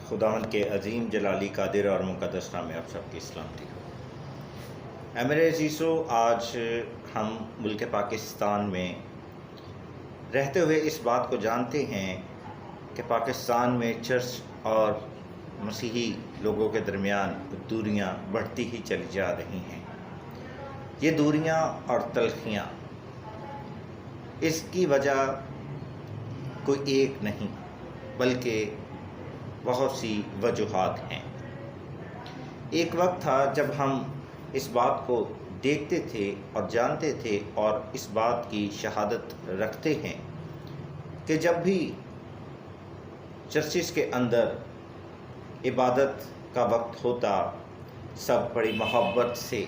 خداوند کے عظیم جلالی قادر اور مقدس نام میں آپ سب کی سلامتی ہو۔ اے میرے عزیزو، آج ہم ملک پاکستان میں رہتے ہوئے اس بات کو جانتے ہیں کہ پاکستان میں چرچ اور مسیحی لوگوں کے درمیان دوریاں بڑھتی ہی چلی جا رہی ہیں۔ یہ دوریاں اور تلخیاں، اس کی وجہ کوئی ایک نہیں بلکہ بہت سی وجوہات ہیں۔ ایک وقت تھا جب ہم اس بات کو دیکھتے تھے اور جانتے تھے اور اس بات کی شہادت رکھتے ہیں کہ جب بھی چرچز کے اندر عبادت کا وقت ہوتا، سب بڑی محبت سے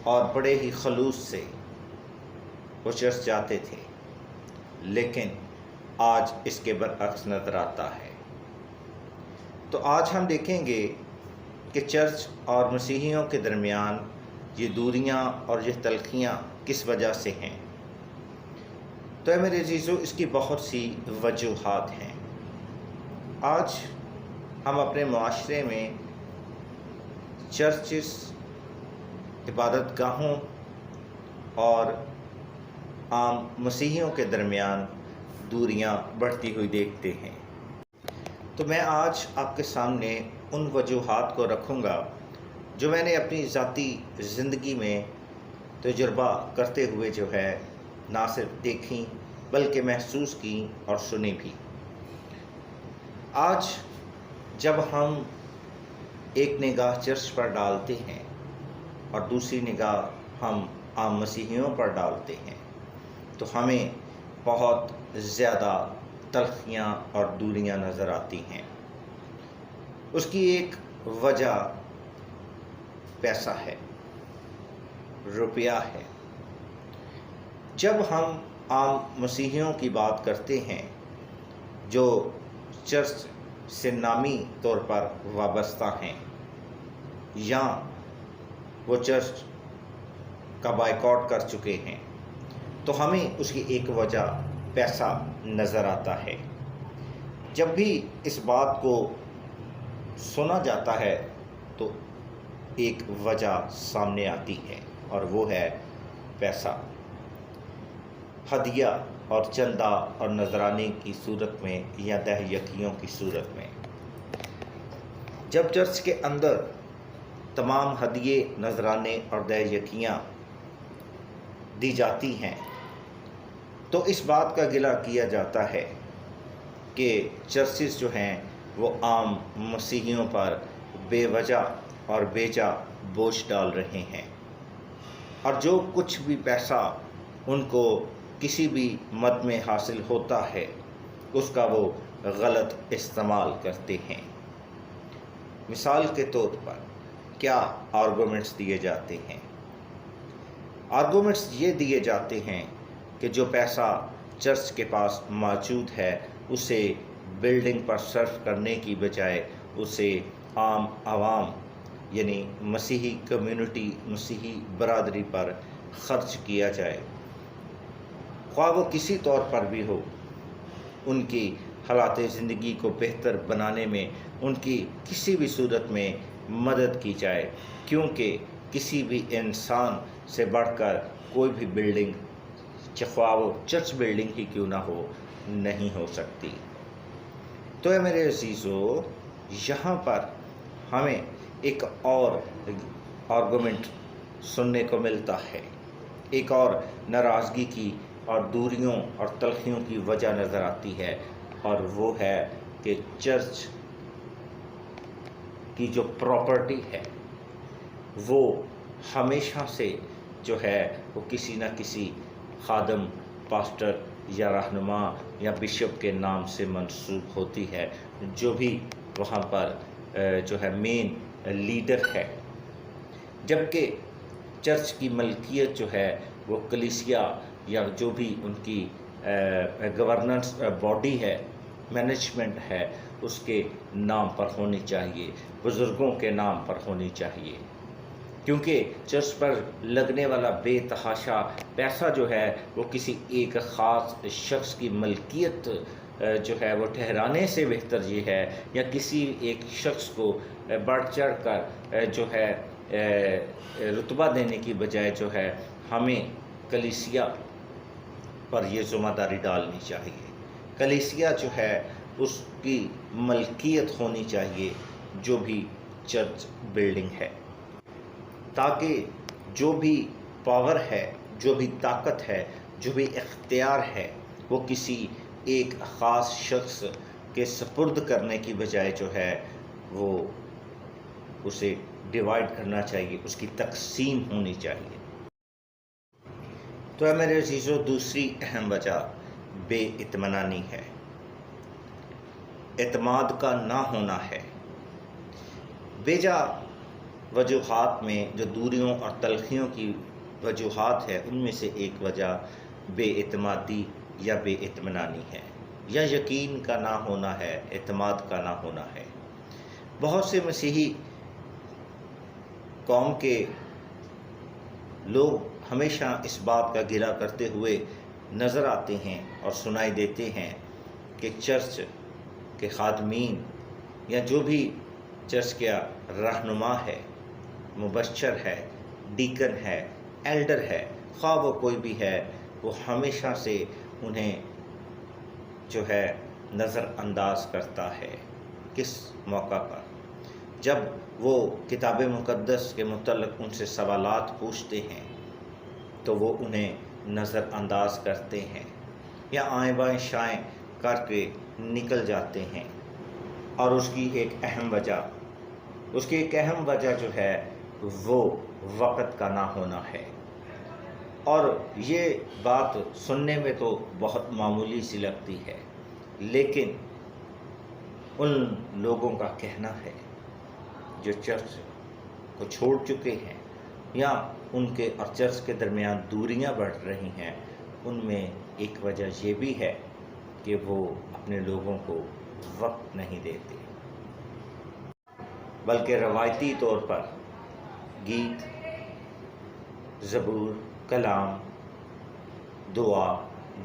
اور بڑے ہی خلوص سے وہ چرچ جاتے تھے، لیکن آج اس کے برعکس نظر آتا ہے۔ تو آج ہم دیکھیں گے کہ چرچ اور مسیحیوں کے درمیان یہ دوریاں اور یہ تلخیاں کس وجہ سے ہیں۔ تو اے میرے عزیزو، اس کی بہت سی وجوہات ہیں۔ آج ہم اپنے معاشرے میں چرچز، عبادت گاہوں اور عام مسیحیوں کے درمیان دوریاں بڑھتی ہوئی دیکھتے ہیں۔ تو میں آج آپ کے سامنے ان وجوہات کو رکھوں گا جو میں نے اپنی ذاتی زندگی میں تجربہ کرتے ہوئے جو ہے نہ صرف دیکھیں بلکہ محسوس کی اور سنی بھی۔ آج جب ہم ایک نگاہ چرچ پر ڈالتے ہیں اور دوسری نگاہ ہم عام مسیحیوں پر ڈالتے ہیں تو ہمیں بہت زیادہ تلخیاں اور دوریاں نظر آتی ہیں۔ اس کی ایک وجہ پیسہ ہے، روپیہ ہے۔ جب ہم عام مسیحیوں کی بات کرتے ہیں جو چرچ سے نامی طور پر وابستہ ہیں یا وہ چرچ کا بائیکاٹ کر چکے ہیں، تو ہمیں اس کی ایک وجہ پیسہ نظر آتا ہے۔ جب بھی اس بات کو سنا جاتا ہے تو ایک وجہ سامنے آتی ہے اور وہ ہے پیسہ۔ ہدیہ اور چندہ اور نذرانے کی صورت میں یا دہیکیوں کی صورت میں جب چرچ کے اندر تمام ہدیے، نذرانے اور دہیکیاں دی جاتی ہیں تو اس بات کا گلہ کیا جاتا ہے کہ چرچز جو ہیں وہ عام مسیحیوں پر بے وجہ اور بے جا بوجھ ڈال رہے ہیں، اور جو کچھ بھی پیسہ ان کو کسی بھی مد میں حاصل ہوتا ہے اس کا وہ غلط استعمال کرتے ہیں۔ مثال کے طور پر کیا آرگومنٹس دیے جاتے ہیں؟ آرگومنٹس یہ دیے جاتے ہیں کہ جو پیسہ چرچ کے پاس موجود ہے اسے بلڈنگ پر صرف کرنے کی بجائے اسے عام عوام یعنی مسیحی کمیونٹی، مسیحی برادری پر خرچ کیا جائے، خواہ وہ کسی طور پر بھی ہو۔ ان کی حالات زندگی کو بہتر بنانے میں ان کی کسی بھی صورت میں مدد کی جائے، کیونکہ کسی بھی انسان سے بڑھ کر کوئی بھی بلڈنگ، خواہ وہ چرچ بلڈنگ ہی کیوں نہ ہو، نہیں ہو سکتی۔ تو اے میرے عزیزو، یہاں پر ہمیں ایک اور آرگومنٹ سننے کو ملتا ہے، ایک اور ناراضگی کی اور دوریوں اور تلخیوں کی وجہ نظر آتی ہے، اور وہ ہے کہ چرچ کی جو پراپرٹی ہے وہ ہمیشہ سے جو ہے وہ کسی نہ کسی خادم، پاسٹر یا رہنما یا بشپ کے نام سے منسوب ہوتی ہے، جو بھی وہاں پر جو ہے مین لیڈر ہے، جبکہ چرچ کی ملکیت جو ہے وہ کلیسیا یا جو بھی ان کی گورننس باڈی ہے، مینجمنٹ ہے، اس کے نام پر ہونی چاہیے، بزرگوں کے نام پر ہونی چاہیے، کیونکہ چرچ پر لگنے والا بے تحاشا پیسہ جو ہے وہ کسی ایک خاص شخص کی ملکیت جو ہے وہ ٹھہرانے سے بہتر یہ ہے، یا کسی ایک شخص کو بڑھ چڑھ کر جو ہے رتبہ دینے کی بجائے جو ہے ہمیں کلیسیا پر یہ ذمہ داری ڈالنی چاہیے۔ کلیسیا جو ہے اس کی ملکیت ہونی چاہیے جو بھی چرچ بلڈنگ ہے، تاکہ جو بھی پاور ہے، جو بھی طاقت ہے، جو بھی اختیار ہے، وہ کسی ایک خاص شخص کے سپرد کرنے کی بجائے جو ہے وہ اسے ڈیوائیڈ کرنا چاہیے، اس کی تقسیم ہونی چاہیے۔ تو میرے عزیزو، دوسری اہم وجہ بے اطمینانی ہے، اعتماد کا نہ ہونا ہے۔ بیجا وجوہات میں جو دوریوں اور تلخیوں کی وجوہات ہے، ان میں سے ایک وجہ بے اعتمادی یا بے اطمینانی ہے، یا یقین کا نہ ہونا ہے، اعتماد کا نہ ہونا ہے۔ بہت سے مسیحی قوم کے لوگ ہمیشہ اس بات کا گلہ کرتے ہوئے نظر آتے ہیں اور سنائی دیتے ہیں کہ چرچ کے خادمین یا جو بھی چرچ کا رہنما ہے، مبشر ہے، ڈیکن ہے، ایلڈر ہے، خواہ وہ کوئی بھی ہے، وہ ہمیشہ سے انہیں جو ہے نظر انداز کرتا ہے۔ کس موقع پر؟ جب وہ کتاب مقدس کے متعلق ان سے سوالات پوچھتے ہیں تو وہ انہیں نظر انداز کرتے ہیں یا آئیں بائیں شائیں کر کے نکل جاتے ہیں۔ اور اس کی ایک اہم وجہ جو ہے وہ وقت کا نہ ہونا ہے۔ اور یہ بات سننے میں تو بہت معمولی سی لگتی ہے، لیکن ان لوگوں کا کہنا ہے جو چرچ کو چھوڑ چکے ہیں یا ان کے اور چرچ کے درمیان دوریاں بڑھ رہی ہیں، ان میں ایک وجہ یہ بھی ہے کہ وہ اپنے لوگوں کو وقت نہیں دیتے، بلکہ روایتی طور پر گیت، زبور، کلام، دعا،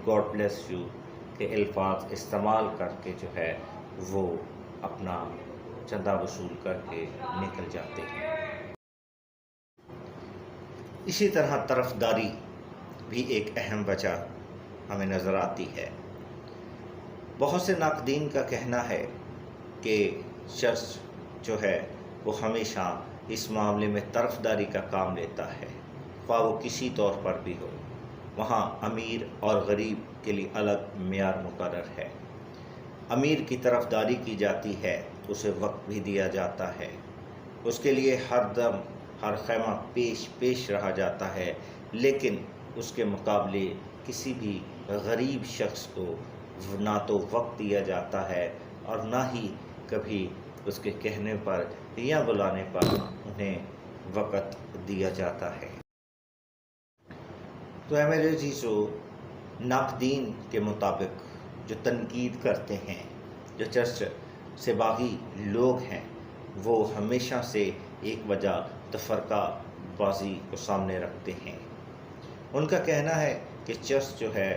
گاڈ بلیس یو کے الفاظ استعمال کر کے جو ہے وہ اپنا چندہ وصول کر کے نکل جاتے ہیں۔ اسی طرح طرفداری بھی ایک اہم وجہ ہمیں نظر آتی ہے۔ بہت سے ناقدین کا کہنا ہے کہ چرچ جو ہے وہ ہمیشہ اس معاملے میں طرفداری کا کام لیتا ہے، خواہ وہ کسی طور پر بھی ہو۔ وہاں امیر اور غریب کے لیے الگ معیار مقرر ہے۔ امیر کی طرفداری کی جاتی ہے، اسے وقت بھی دیا جاتا ہے، اس کے لیے ہر دم ہر خیمہ پیش رہا جاتا ہے، لیکن اس کے مقابلے کسی بھی غریب شخص کو نہ تو وقت دیا جاتا ہے اور نہ ہی کبھی اس کے کہنے پر یا بلانے پر انہیں وقت دیا جاتا ہے۔ تو اے میرے عزیزو، ناقدین کے مطابق جو تنقید کرتے ہیں، جو چرچ سے باغی لوگ ہیں، وہ ہمیشہ سے ایک وجہ تفرقہ بازی کو سامنے رکھتے ہیں۔ ان کا کہنا ہے کہ چرچ جو ہے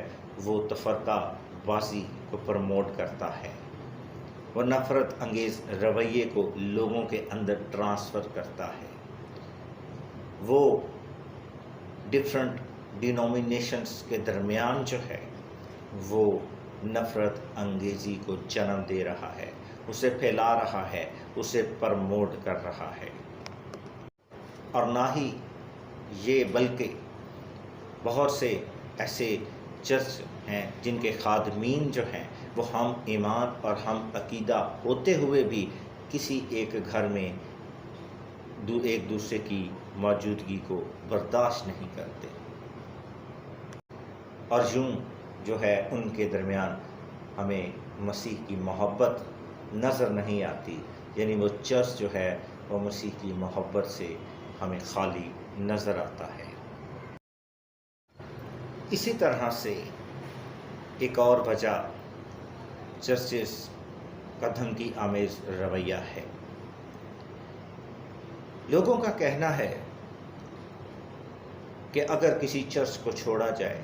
وہ تفرقہ بازی کو پروموٹ کرتا ہے، وہ نفرت انگیز رویے کو لوگوں کے اندر ٹرانسفر کرتا ہے، وہ ڈیفرنٹ ڈینومینیشنز کے درمیان جو ہے وہ نفرت انگیزی کو جنم دے رہا ہے، اسے پھیلا رہا ہے، اسے پروموٹ کر رہا ہے۔ اور نہ ہی یہ بلکہ بہت سے ایسے چرچ ہیں جن کے خادمین جو ہیں وہ ہم ایمان اور ہم عقیدہ ہوتے ہوئے بھی کسی ایک گھر میں ایک دوسرے کی موجودگی کو برداشت نہیں کرتے، اور یوں جو ہے ان کے درمیان ہمیں مسیح کی محبت نظر نہیں آتی، یعنی وہ چرچ جو ہے وہ مسیح کی محبت سے ہمیں خالی نظر آتا ہے۔ اسی طرح سے ایک اور وجہ چرچز کا دھمکی آمیز رویہ ہے۔ لوگوں کا کہنا ہے کہ اگر کسی چرچ کو چھوڑا جائے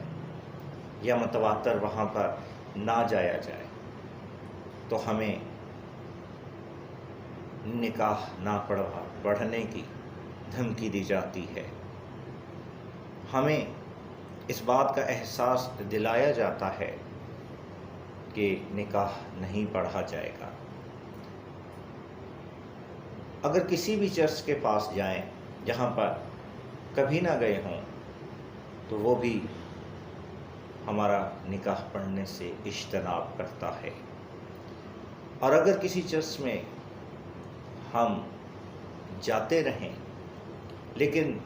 یا متواتر وہاں پر نہ جایا جائے تو ہمیں نکاح نہ پڑھنے کی دھمکی دی جاتی ہے، ہمیں اس بات کا احساس دلایا جاتا ہے کہ نکاح نہیں پڑھا جائے گا۔ اگر کسی بھی چرچ کے پاس جائیں جہاں پر کبھی نہ گئے ہوں تو وہ بھی ہمارا نکاح پڑھنے سے اجتناب کرتا ہے، اور اگر کسی چرچ میں ہم جاتے رہیں لیکن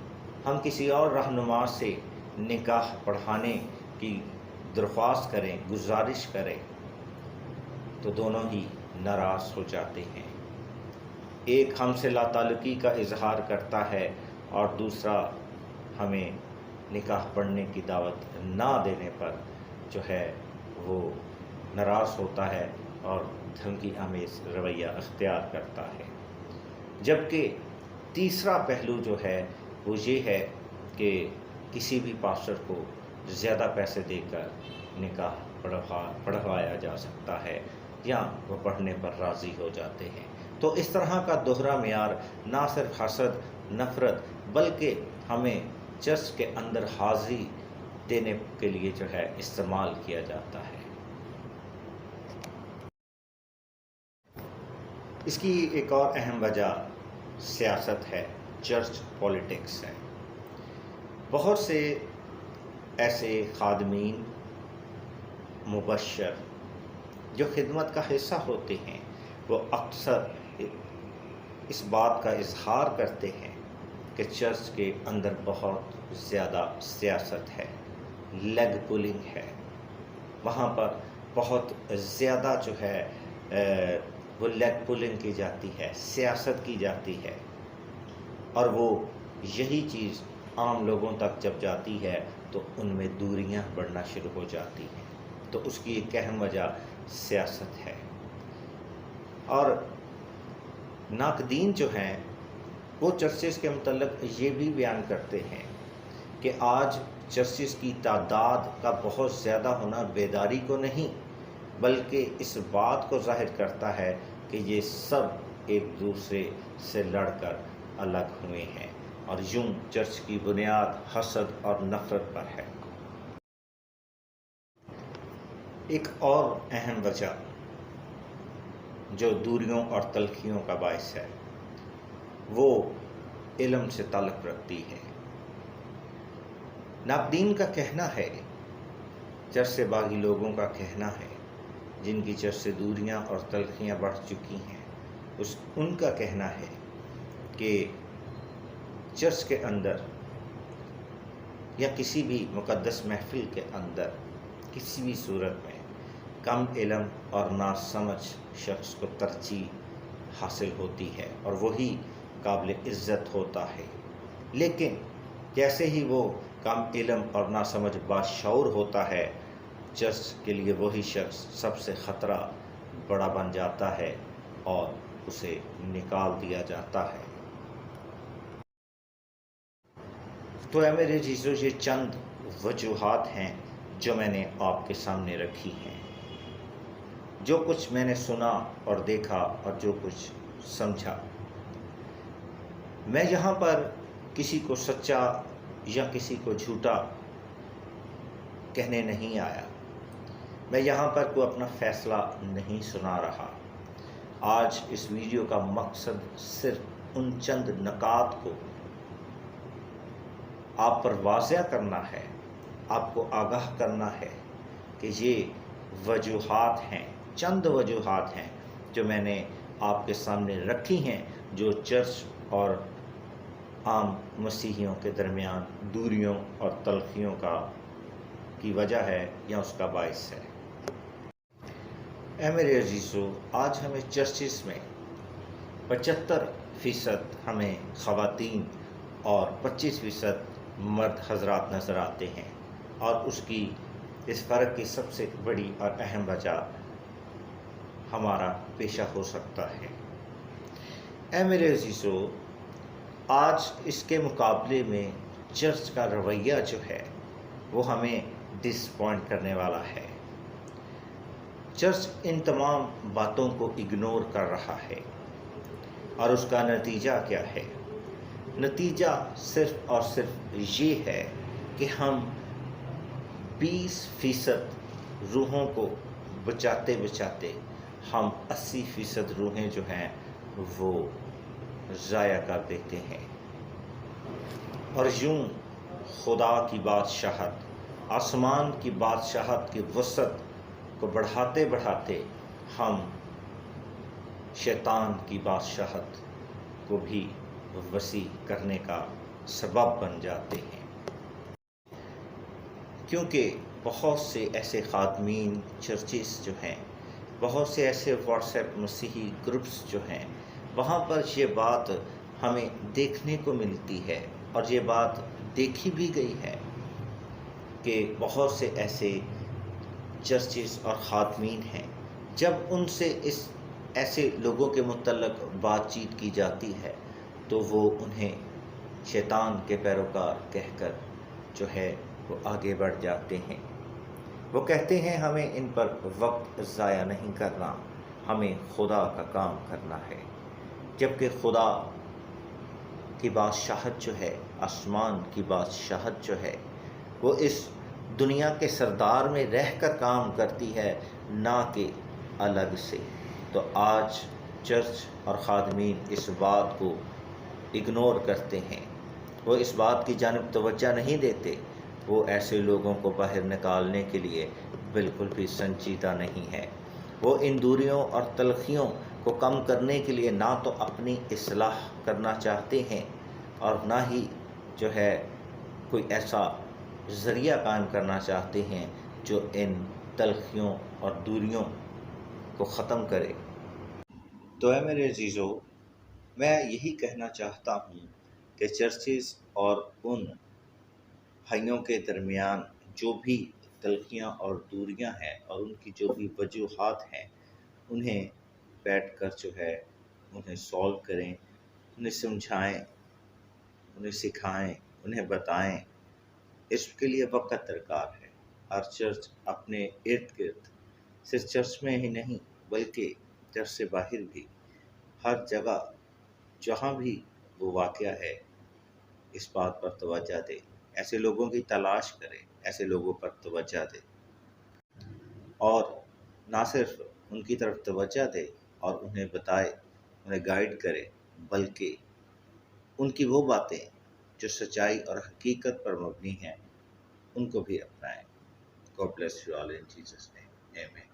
ہم کسی اور رہنما سے نکاح پڑھانے کی درخواست کریں، گزارش کریں، تو دونوں ہی ناراض ہو جاتے ہیں۔ ایک ہم سے لا تعلقی کا اظہار کرتا ہے اور دوسرا ہمیں نکاح پڑھنے کی دعوت نہ دینے پر جو ہے وہ ناراض ہوتا ہے اور دھمکی آمیز رویہ اختیار کرتا ہے۔ جبکہ تیسرا پہلو جو ہے وہ یہ ہے کہ کسی بھی پاسٹر کو زیادہ پیسے دے کر نکاح پڑھوایا جا سکتا ہے یا وہ پڑھنے پر راضی ہو جاتے ہیں۔ تو اس طرح کا دوہرا معیار نہ صرف حسد، نفرت، بلکہ ہمیں چرچ کے اندر حاضری دینے کے لیے جو ہے استعمال کیا جاتا ہے۔ اس کی ایک اور اہم وجہ سیاست ہے، چرچ پولیٹکس ہے۔ بہت سے ایسے خادمین، مبشر جو خدمت کا حصہ ہوتے ہیں، وہ اکثر اس بات کا اظہار کرتے ہیں کہ چرچ کے اندر بہت زیادہ سیاست ہے، لیگ پولنگ ہے، وہاں پر بہت زیادہ جو ہے وہ لیگ پولنگ کی جاتی ہے، سیاست کی جاتی ہے، اور وہ یہی چیز عام لوگوں تک جب جاتی ہے تو ان میں دوریاں بڑھنا شروع ہو جاتی ہیں۔ تو اس کی ایک اہم وجہ سیاست ہے۔ اور ناقدین جو ہیں وہ چرچز کے متعلق یہ بھی بیان کرتے ہیں کہ آج چرچز کی تعداد کا بہت زیادہ ہونا بیداری کو نہیں بلکہ اس بات کو ظاہر کرتا ہے کہ یہ سب ایک دوسرے سے لڑ کر الگ ہوئے ہیں، اور یوں چرچ کی بنیاد حسد اور نفرت پر ہے۔ ایک اور اہم وجہ جو دوریوں اور تلخیوں کا باعث ہے وہ علم سے تعلق رکھتی ہے۔ ناقدین کا کہنا ہے، چرچ سے باغی لوگوں کا کہنا ہے جن کی چرچ سے دوریاں اور تلخیاں بڑھ چکی ہیں، ان کا کہنا ہے کہ چرچ کے اندر یا کسی بھی مقدس محفل کے اندر کسی بھی صورت میں کم علم اور ناسمجھ شخص کو ترجیح حاصل ہوتی ہے اور وہی قابل عزت ہوتا ہے، لیکن جیسے ہی وہ کم علم اور ناسمجھ باشعور ہوتا ہے، چرچ کے لیے وہی شخص سب سے خطرہ بڑا بن جاتا ہے اور اسے نکال دیا جاتا ہے۔ تو اے میرے عزیزو، یہ چند وجوہات ہیں جو میں نے آپ کے سامنے رکھی ہیں۔ جو کچھ میں نے سنا اور دیکھا اور جو کچھ سمجھا، میں یہاں پر کسی کو سچا یا کسی کو جھوٹا کہنے نہیں آیا، میں یہاں پر کوئی اپنا فیصلہ نہیں سنا رہا۔ آج اس ویڈیو کا مقصد صرف ان چند نکات کو آپ پر واضح کرنا ہے، آپ کو آگاہ کرنا ہے کہ یہ وجوہات ہیں، چند وجوہات ہیں جو میں نے آپ کے سامنے رکھی ہیں، جو چرچ اور عام مسیحیوں کے درمیان دوریوں اور تلخیوں کی وجہ ہے یا اس کا باعث ہے۔ اے میرے عزیزو، آج ہمیں چرچز میں 75% ہمیں خواتین اور 25% مرد حضرات نظر آتے ہیں، اور اس فرق کی سب سے بڑی اور اہم وجہ ہمارا پیشہ ہو سکتا ہے۔ اے میرے عزیزو، آج اس کے مقابلے میں چرچ کا رویہ جو ہے وہ ہمیں ڈس پوائنٹ کرنے والا ہے۔ چرچ ان تمام باتوں کو اگنور کر رہا ہے، اور اس کا نتیجہ کیا ہے؟ نتیجہ صرف اور صرف یہ ہے کہ ہم 20% روحوں کو بچاتے بچاتے ہم 80% روحیں جو ہیں وہ ضائع کر دیتے ہیں، اور یوں خدا کی بادشاہت، آسمان کی بادشاہت کی وسعت کو بڑھاتے بڑھاتے ہم شیطان کی بادشاہت کو بھی وسیع کرنے کا سبب بن جاتے ہیں، کیونکہ بہت سے ایسے خادمین چرچز جو ہیں، بہت سے ایسے واٹس ایپ مسیحی گروپس جو ہیں، وہاں پر یہ بات ہمیں دیکھنے کو ملتی ہے، اور یہ بات دیکھی بھی گئی ہے کہ بہت سے ایسے چرچز اور خادمین ہیں، جب ان سے ایسے لوگوں کے متعلق بات چیت کی جاتی ہے تو وہ انہیں شیطان کے پیروکار کہہ کر جو ہے وہ آگے بڑھ جاتے ہیں۔ وہ کہتے ہیں ہمیں ان پر وقت ضائع نہیں کرنا، ہمیں خدا کا کام کرنا ہے، جبکہ خدا کی بادشاہت جو ہے، آسمان کی بادشاہت جو ہے، وہ اس دنیا کے سردار میں رہ کر کام کرتی ہے، نہ کہ الگ سے۔ تو آج چرچ اور خادمین اس بات کو اگنور کرتے ہیں، وہ اس بات کی جانب توجہ نہیں دیتے، وہ ایسے لوگوں کو باہر نکالنے کے لیے بالکل بھی سنجیدہ نہیں ہے۔ وہ ان دوریوں اور تلخیوں کو کم کرنے کے لیے نہ تو اپنی اصلاح کرنا چاہتے ہیں، اور نہ ہی جو ہے کوئی ایسا ذریعہ قائم کرنا چاہتے ہیں جو ان تلخیوں اور دوریوں کو ختم کرے۔ تو اے میرے عزیزو، میں یہی کہنا چاہتا ہوں کہ چرچز اور ان بھائیوں کے درمیان جو بھی تلخیاں اور دوریاں ہیں اور ان کی جو بھی وجوہات ہیں، انہیں بیٹھ کر جو ہے انہیں سولو کریں، انہیں سمجھائیں، انہیں سکھائیں، انہیں بتائیں۔ اس کے لیے وقت درکار ہے۔ ہر چرچ اپنے ارد گرد، صرف چرچ میں ہی نہیں بلکہ چرچ سے باہر بھی، ہر جگہ جہاں بھی وہ واقعہ ہے، اس بات پر توجہ دے، ایسے لوگوں کی تلاش کرے، ایسے لوگوں پر توجہ دے، اور نہ صرف ان کی طرف توجہ دے اور انہیں بتائے، انہیں گائیڈ کرے، بلکہ ان کی وہ باتیں جو سچائی اور حقیقت پر مبنی ہیں ان کو بھی اپنائیں۔ God bless you all in Jesus' name. Amen.